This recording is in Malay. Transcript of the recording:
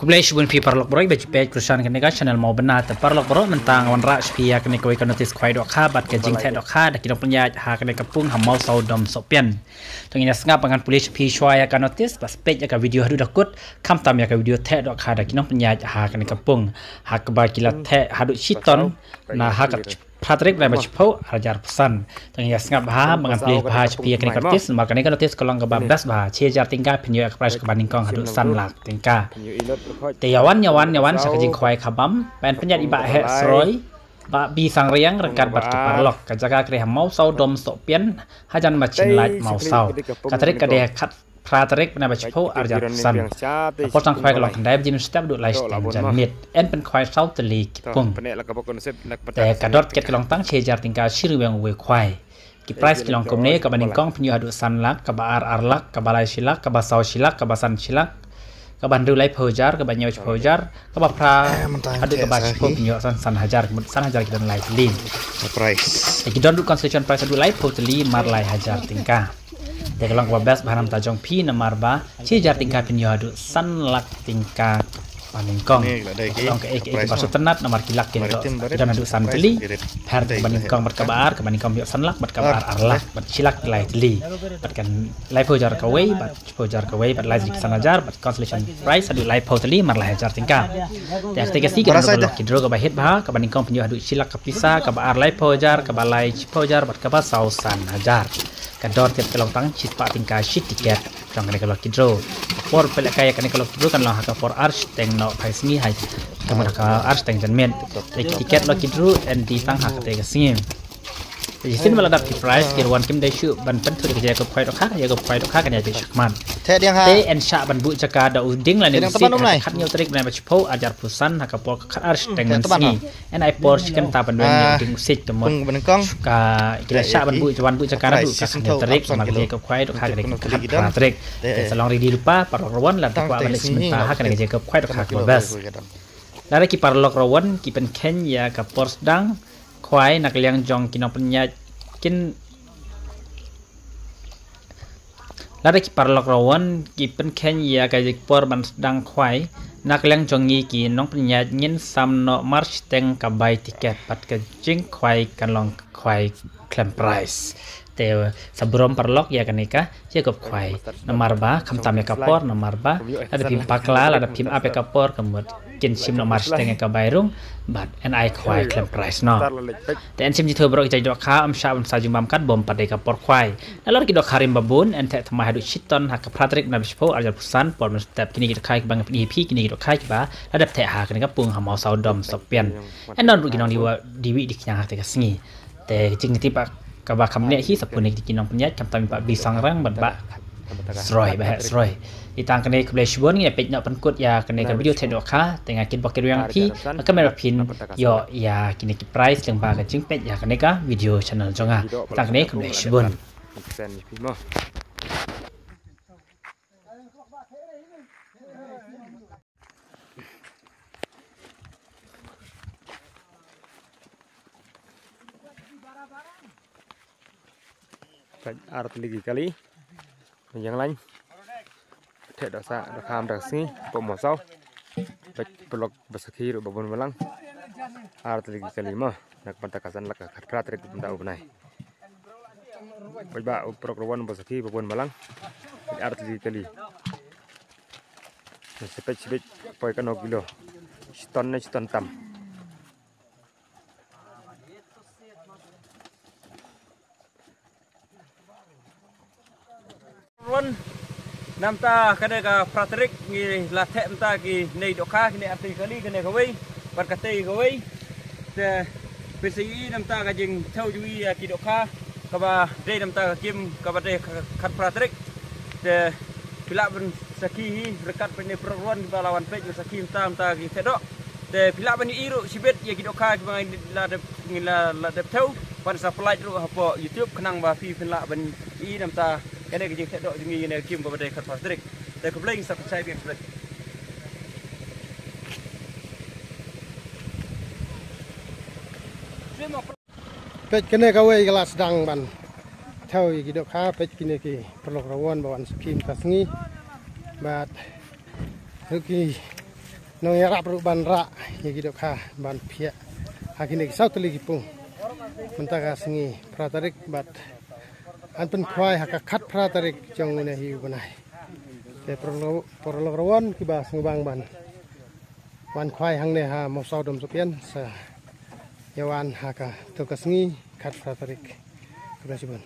Kublaish bun pi parlok boroi baju page Krishan kan nega channel mau benar te parlok boroi mentang wan ra spia kan ko kan notice kwai dok kha bat ke jing the dok kha da kidong penya ha kan kapung ha mau sau dom sopian tongina snga pangan police pi shwaya kan notice pas page ka video hadu dakut kham tam ya ka video the dok kha da kidong penya ha kan kapung ha ka ba kila the hadu chiton na ha ka Patrick rai bachpo hajar pesan tengah sengap bah mangan pilih bah cepia kena kertis makanya kan notis kolong ke babdas bah cia tingkah penyu ekspres ke banding kong hadu san lak tingkah tiawan nyawan sakajing kwai khabam pen penyat iba he sroi ba bi sang riang rekat bat parlok kajaga kre mau sau dom sopian hajan machin lait mau sau katrik kade khat Patrick na bachpo hajar pesan potang kwai kolong kendai jim step du lai stem jan mit en pen kwai sau teli kipungแต่กระดดเก็ดกลองตั้งเชจาร์ติงกาชิรเวงเวควายกิไพรส์กลองกมเนกับบันิงกองพญาดุสันลักกับอาร์ลักกับบาลายชิลักกับบาซาวชิลักกับบาซันชิลักกับบันดูไลโพจาร์กับบัญญัติโพจาร์กับบาพราอดุกับบาชิโพพญาสันฮาจาร์สันฮาจาร์กิดไลลีไพรส์กิดดดูคอนเซชันไพรส์ดูไลโพตลีมาร์ไลฮาจาร์ติงกาแต่กลองว่าเบสบานำตาจงพีนมารบาเชจาร์ติงกาพญาดุสันลักติงกาBaningkong Kong ke basut tenat nomor kilak kini dan adu santeli per baningkong berkabar ke baningkong biok sanlak berkabar arlak bercilak lai teli berkan lai pojar kawai pojar kawai ber lai sanajar ber consolation prize adu lai poteli mar lai hajar tingkah dan ketika kan adu kidro ke bahit bah ke baningkong penyu adu cilak ke pisa ke bar lai pojar ke balai pojar berkabar sausan hajar kador tiap kelong tang cispa tingkah shit tiket trong cái kalau kidro for pelak kaya kan kalau kidro kan lah ka for arch teng no pai singi hai kamu ka arch teng janmen tiket lo kidro and di tang hak te ka singim jadi sin meladap di price kirwan kim dai shu ban pen thu ke ko phai dok kha ya ko phai dok kha kan ya de shakman te en sha ban bu jaka da uding la ni sit khat nyau trik na bachpo ajar pusan hak por khat arch teng man singi en ai por chicken ta ban wen ding sit to mon ka kila sha ban bu jaka da du ka nyau trik ma ke ko phai dok kha ke ka trik salong ri di lupa parrawan la takwa ban sementara hak kan ke ko phai dok kha ke bas lara ki parlok rawan ki pen ken ya ka por sedangควายนักเลี้ยงจองกินปัญญากินแล้วได้กิปารลอกรวันกิเป็นแค่ยากายปอร์บันดังควายนักเลี้ยงจองงีกินน้องปัญญายินซัมโนมาร์ชเต็งกับใบติเกตปัดกระจิงควายกันลองควายแคลมไพรส์แต่sebelum parlok ya kan nikah ya kop kwai nomor ba kham tam ya kapor nomor ba ada pim pakla ada pim ape kapor kemud kin sim nomor steng ka bairung bat ni kwai klem price no te en sim ji thobro jai dok kha am sha sa jumam kat bom pade kapor kwai nalor ki dok harim babun en te thma hadu chiton hak Patrick na bispo arjal pusan por step kini ki khai bang ep kini ki dok khai ba adap te ha kan ka pung ha mau sau dom sopian en non ru ki nong diwi di kyang hak te ka singi te jing ti pak kabah kamne hi sapune ki kinong penyat kam tam pak bisang rang ban ba sroi ba sroi itang kene keblesh bon ngi pej nak penkut ya kene ka video thedok kha tengah kin bokir yang pi kamera pin yo ya kini ki price leng ba ka jing pej ya kene ka video channel jonga itang kene keblesh bon art lagi kali yang lain thế đó sa đó kham đó xí bộ mỏ sau blog basaki rồi babon malang art lagi kali mah nak pantakasan lak khat rek benda ubnai baj ba program basaki babon malang art lagi kali sepet poi kan kilo ston tam nam ta cái ka Patrick ngi la them ta ki nei do kha ki ati kali ki ne khoi par ka tei khoi te pci nam ta ka jing thau jui ki do kha ka ba de nam ta kim ka ba de khat Patrick te pila ben saki hi rekat pen program ki lawan pej saki tam ta ki te do te pila ben iru sibet ya ki do kha ki la de thau pan supply ru hapo YouTube khnang ba fi pin la ben I nam ta cái này cái gì độ như này kim vào đây khát Patrick đây cũng lên subscribe việc Patrick pet kene ka we gelas dang ban theo cái độ khá pet kene ki prolog rawan bawan skim tasngi bat ki nong ya rap ban ra ya gitu kha ban phia hakini ki sautli ki pung mentaka singi pratarik bat an pen khwai haka khat pratarik jong ne hi banai te perlograwan ki ba sngubang ban khwai hang ne ha mo saudom sopian sa yawan haka to kasngi khat pratarik kabasibun